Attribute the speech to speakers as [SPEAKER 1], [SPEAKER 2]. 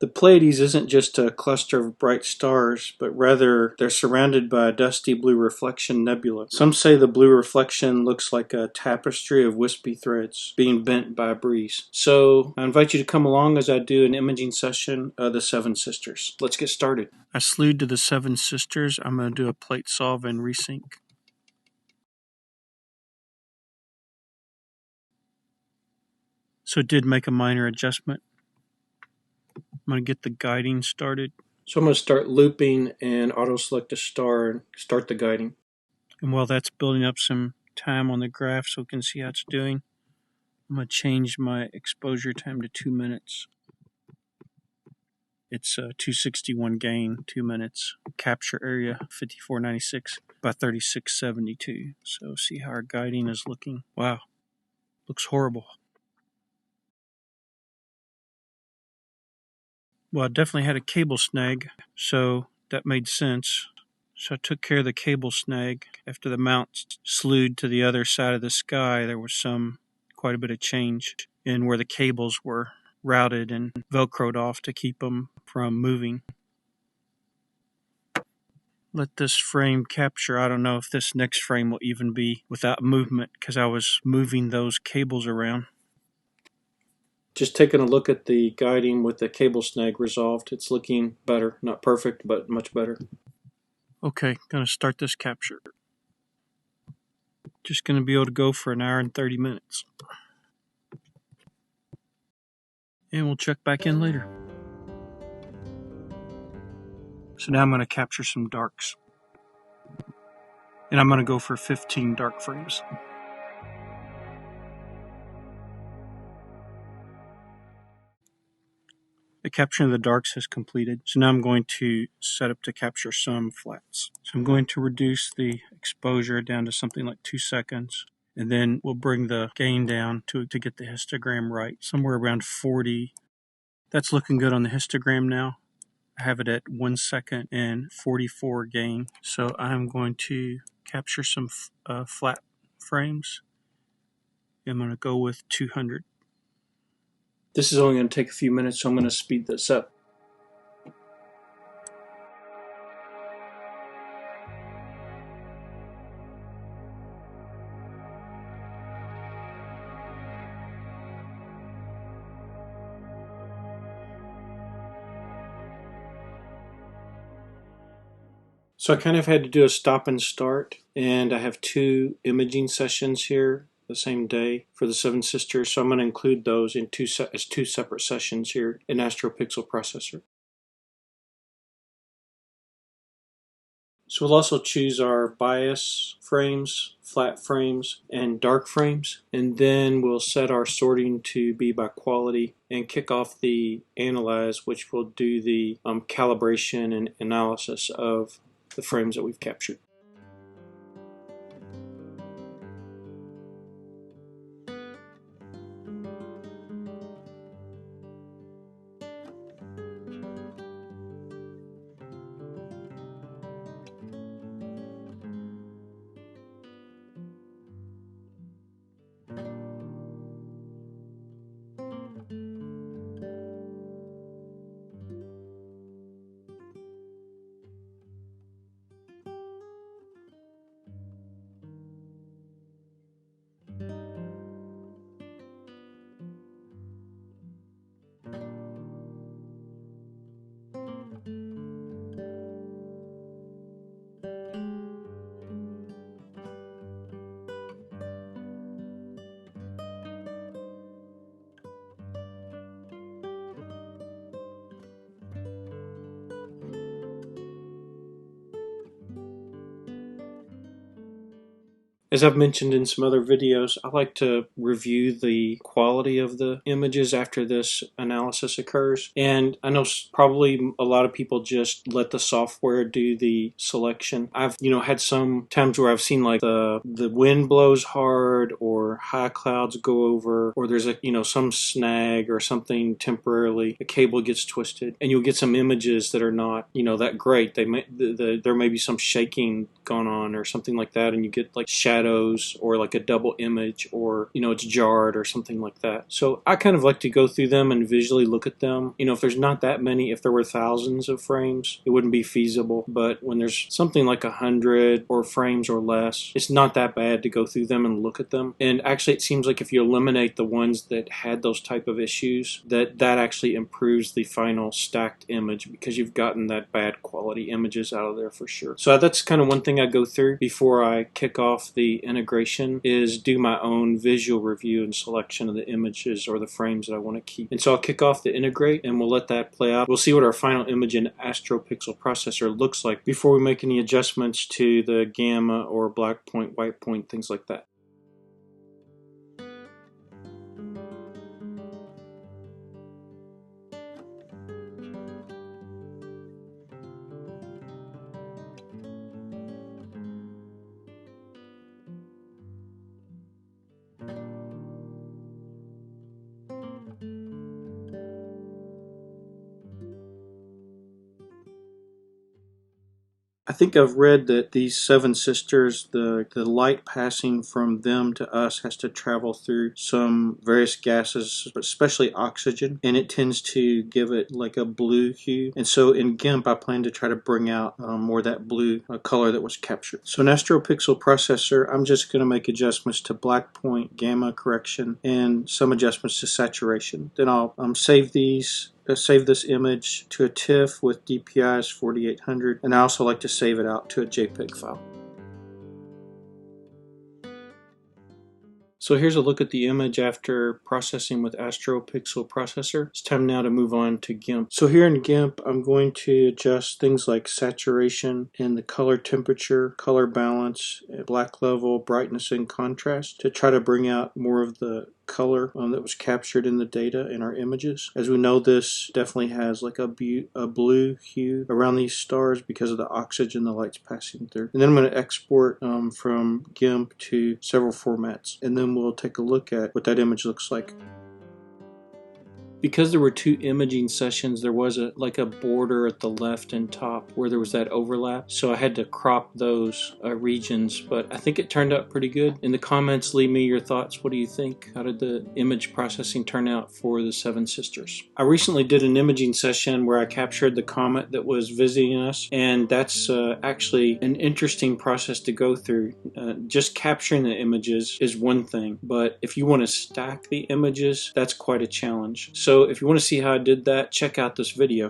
[SPEAKER 1] The Pleiades isn't just a cluster of bright stars, but rather they're surrounded by a dusty blue reflection nebula. Some say the blue reflection looks like a tapestry of wispy threads being bent by a breeze. So I invite you to come along as I do an imaging session of the Seven Sisters. Let's get started. I slewed to the Seven Sisters. I'm going to do a plate solve and resync. So it did make a minor adjustment. I'm going to get the guiding started. So I'm going to start looping and auto select a star and start the guiding. And while that's building up some time on the graph so we can see how it's doing, I'm going to change my exposure time to 2 minutes. It's 261 gain, 2 minutes. Capture area 5496 by 3672. So see how our guiding is looking. Wow, looks horrible. Well, I definitely had a cable snag, so that made sense. So I took care of the cable snag. After the mount slewed to the other side of the sky, there was quite a bit of change in where the cables were routed and velcroed off to keep them from moving. Let this frame capture. I don't know if this next frame will even be without movement because I was moving those cables around. Just taking a look at the guiding with the cable snag resolved. It's looking better. Not perfect, but much better. Okay, going to start this capture. Just going to be able to go for an hour and 30 minutes. And we'll check back in later. So now I'm going to capture some darks. And I'm going to go for 15 dark frames. The capturing of the darks has completed. So now I'm going to set up to capture some flats. So I'm going to reduce the exposure down to something like 2 seconds. And then we'll bring the gain down to get the histogram right. Somewhere around 40. That's looking good on the histogram now. I have it at 1 second and 44 gain. So I'm going to capture some flat frames. I'm going to go with 200. This is only going to take a few minutes, so I'm going to speed this up. So I kind of had to do a stop and start, and I have 2 imaging sessions here the same day for the Seven Sisters, so I'm going to include those in as two separate sessions here in Astropixel Processor. So we'll also choose our bias frames, flat frames, and dark frames, and then we'll set our sorting to be by quality and kick off the analyze, which will do the calibration and analysis of the frames that we've captured. As I've mentioned in some other videos, I like to review the quality of the images after this analysis occurs. And I know probably a lot of people just let the software do the selection. I've had some times where I've seen like the wind blows hard, or high clouds go over, or there's some snag or something temporarily, a cable gets twisted, and you'll get some images that are not that great. There may be some shaking going on or something like that, and you get like shadow shadows or like a double image, or it's jarred or something like that. So I kind of like to go through them and visually look at them. If there's not that many, if there were thousands of frames, it wouldn't be feasible. But when there's something like 100 or frames or less, it's not that bad to go through them and look at them. And actually, it seems like if you eliminate the ones that had those type of issues, that actually improves the final stacked image, because you've gotten that bad quality images out of there for sure. So that's kind of one thing I go through before I kick off the integration, is do my own visual review and selection of the images or the frames that I want to keep. And so I'll kick off the integrate and we'll let that play out. We'll see what our final image in Astropixel processor looks like before we make any adjustments to the gamma or black point, white point, things like that. I think I've read that these seven sisters, the light passing from them to us has to travel through some various gases, especially oxygen, and it tends to give it like a blue hue. And so in GIMP, I plan to try to bring out more of that blue color that was captured. So in Astropixel processor, I'm just going to make adjustments to black point, gamma correction, and some adjustments to saturation. Then I'll save this image to a TIFF with DPI as 4800, and I also like to save it out to a JPEG file. So here's a look at the image after processing with Astropixel processor. It's time now to move on to GIMP. So here in GIMP, I'm going to adjust things like saturation and the color temperature, color balance, black level, brightness, and contrast to try to bring out more of the color that was captured in the data in our images. As we know, this definitely has like a blue hue around these stars because of the oxygen the light's passing through. And then I'm going to export from GIMP to several formats, and then we'll take a look at what that image looks like. Because there were two imaging sessions, there was a border at the left and top where there was that overlap. So I had to crop those regions, but I think it turned out pretty good. In the comments, leave me your thoughts. What do you think? How did the image processing turn out for the Seven Sisters? I recently did an imaging session where I captured the comet that was visiting us, and that's actually an interesting process to go through. Just capturing the images is one thing, but if you want to stack the images, that's quite a challenge. So if you want to see how I did that, check out this video.